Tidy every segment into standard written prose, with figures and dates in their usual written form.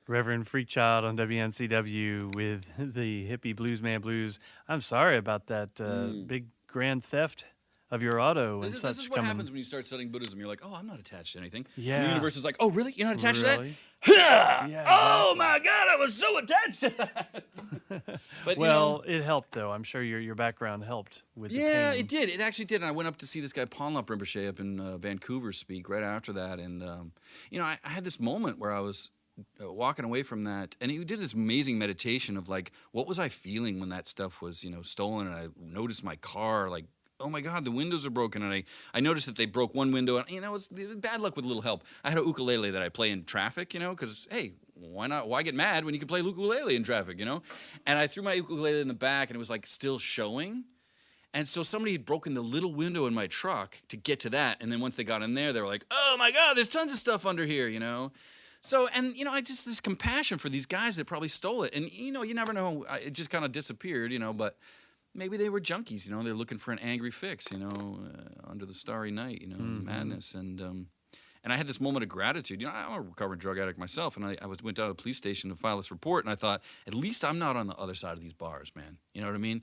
Reverend Freakchild on WNCW with the Hippie Bluesman Blues. I'm sorry about that big grand theft of your auto and This is such what coming. happens when you start studying Buddhism. You're like, oh, I'm not attached to anything. Yeah. And the universe is like, oh, really? You're not attached Really? to that? Yeah, Oh, exactly. my God, I was so attached to that. But, Well, it helped, though. I'm sure your background helped with the yeah, pain. it did. It actually did. And I went up to see this guy, Ponlop Rinpoche, up in Vancouver speak right after that. And, I had this moment where I was walking away from that. And he did this amazing meditation of, like, what was I feeling when that stuff was, stolen? And I noticed my car, like, oh, my God, the windows are broken. And I noticed that they broke one window. And, it's bad luck with a little help. I had a ukulele that I play in traffic, because, hey, why not? Why get mad when you can play ukulele in traffic, And I threw my ukulele in the back, and it was, like, still showing. And so somebody had broken the little window in my truck to get to that. And then once they got in there, they were like, oh, my God, there's tons of stuff under here, So, and, I just, this compassion for these guys that probably stole it. And, you never know. It just kind of disappeared, but maybe they were junkies, they're looking for an angry fix, under the starry night, madness. And I had this moment of gratitude. I'm a recovering drug addict myself, and I went down to the police station to file this report, and I thought, at least I'm not on the other side of these bars, man. You know what I mean?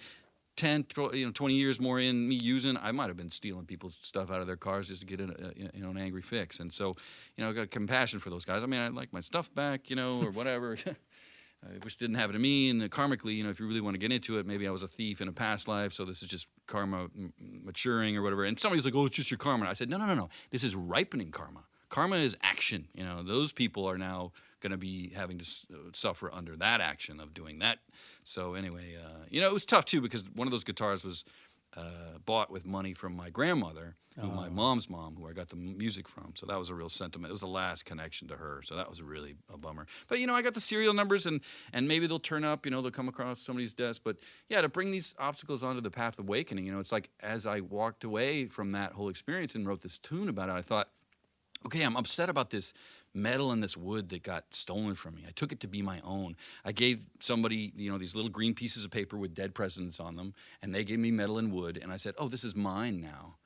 10, 20 years more in me using, I might have been stealing people's stuff out of their cars just to get an angry fix. And so, I got compassion for those guys. I mean, I'd like my stuff back, or whatever. I wish it didn't happen to me. And karmically, if you really want to get into it, maybe I was a thief in a past life, so this is just karma maturing or whatever. And somebody's like, oh, it's just your karma. And I said, no. This is ripening karma. Karma is action. Those people are now going to be having to suffer under that action of doing that. So anyway, it was tough, too, because one of those guitars was bought with money from my grandmother, my mom's mom, who I got the music from. So that was a real sentiment. It was the last connection to her. So that was really a bummer. But, I got the serial numbers, and maybe they'll turn up, they'll come across somebody's desk. But, yeah, to bring these obstacles onto the path of awakening, it's like as I walked away from that whole experience and wrote this tune about it, I thought, okay, I'm upset about this metal and this wood that got stolen from me. I took it to be my own. I gave somebody, these little green pieces of paper with dead presidents on them, and they gave me metal and wood, and I said, oh, this is mine now.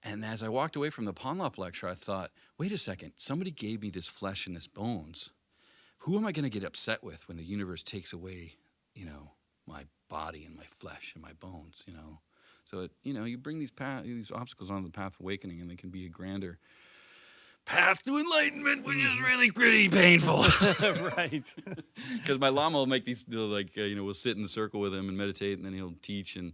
And as I walked away from the Ponlop lecture, I thought, wait a second, somebody gave me this flesh and this bones. Who am I going to get upset with when the universe takes away, my body and my flesh and my bones, So, you bring these obstacles onto the path of awakening, and they can be a grander path to enlightenment, which is really pretty painful. Right. Because my Lama will make these, we'll sit in the circle with him and meditate, and then he'll teach. And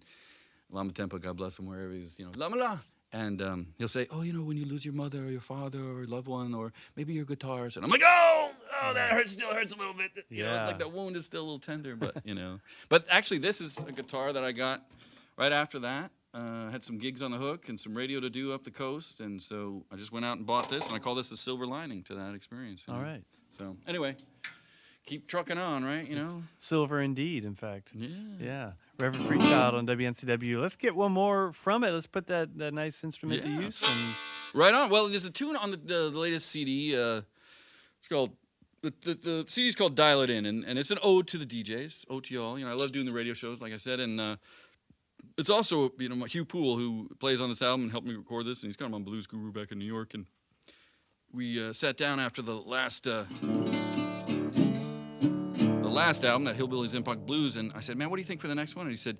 Lama Tempa, God bless him, wherever he's, Lama La. And he'll say, oh, when you lose your mother or your father or loved one, or maybe your guitars. And I'm like, oh, that still hurts a little bit. It's like that wound is still a little tender, but, But actually, this is a guitar that I got right after that. Had some gigs on the hook and some radio to do up the coast, and so I just went out and bought this, and I call this the silver lining to that experience. All right. So anyway, keep trucking on, right? It's silver indeed, in fact. Yeah. Yeah. Reverend Freakchild on WNCW. Let's get one more from it. Let's put that nice instrument to use. And right on. Well, there's a tune on the latest CD. It's called the CD's called Dial It In, and it's an ode to the DJs, ode to y'all. I love doing the radio shows, like I said, and. It's also, Hugh Poole, who plays on this album and helped me record this, and he's kind of on Blues Guru back in New York, and we sat down after the last album, that Hillbillies Impact Blues, and I said, man, what do you think for the next one? And he said,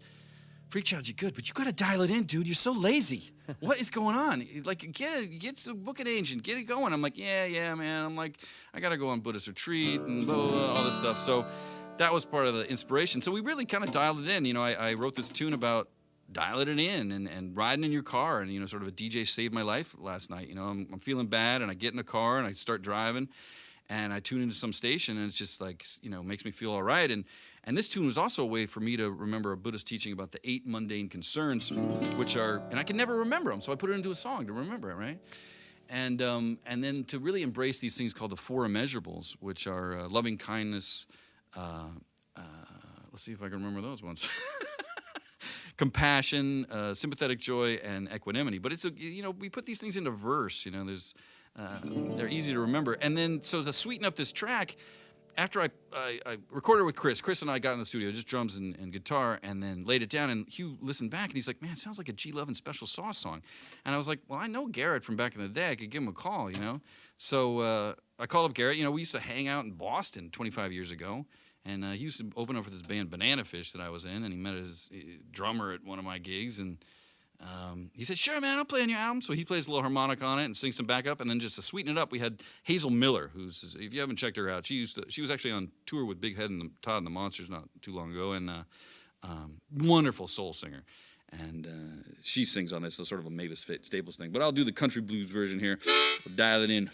Freakchild, you're good, but you got to dial it in, dude. You're so lazy. What is going on? Like, get the booking agent, get it going. I'm like, yeah, man. I'm like, I got to go on Buddhist retreat and blah, blah, blah, all this stuff. So that was part of the inspiration. So we really kind of dialed it in. I wrote this tune about dialing it in and riding in your car, and sort of a DJ saved my life last night. I'm feeling bad, and I get in the car and I start driving, and I tune into some station, and it's just like makes me feel all right. And this tune was also a way for me to remember a Buddhist teaching about the 8 mundane concerns, which are, and I can never remember them, so I put it into a song to remember it, right? And then to really embrace these things called the 4 immeasurables, which are loving kindness. Let's see if I can remember those ones. Compassion, sympathetic joy, and equanimity. But it's we put these things into verse. They're easy to remember. And then so to sweeten up this track, after I recorded with Chris and I got in the studio, just drums and guitar, and then laid it down, and Hugh listened back, and he's like, man, it sounds like a G. Lovin' Special Sauce song. And I was like, well, I know Garrett from back in the day. I could give him a call, So I called up Garrett. You know, we used to hang out in Boston 25 years ago. And he used to open up for this band, Banana Fish, that I was in. And he met his drummer at one of my gigs. And he said, sure, man, I'll play on your album. So he plays a little harmonic on it and sings some backup. And then just to sweeten it up, we had Hazel Miller, who's, if you haven't checked her out, she was actually on tour with Big Head and Todd and the Monsters not too long ago. And wonderful soul singer. And she sings on this, so sort of a Mavis Staples thing. But I'll do the country blues version here. We'll dial it in.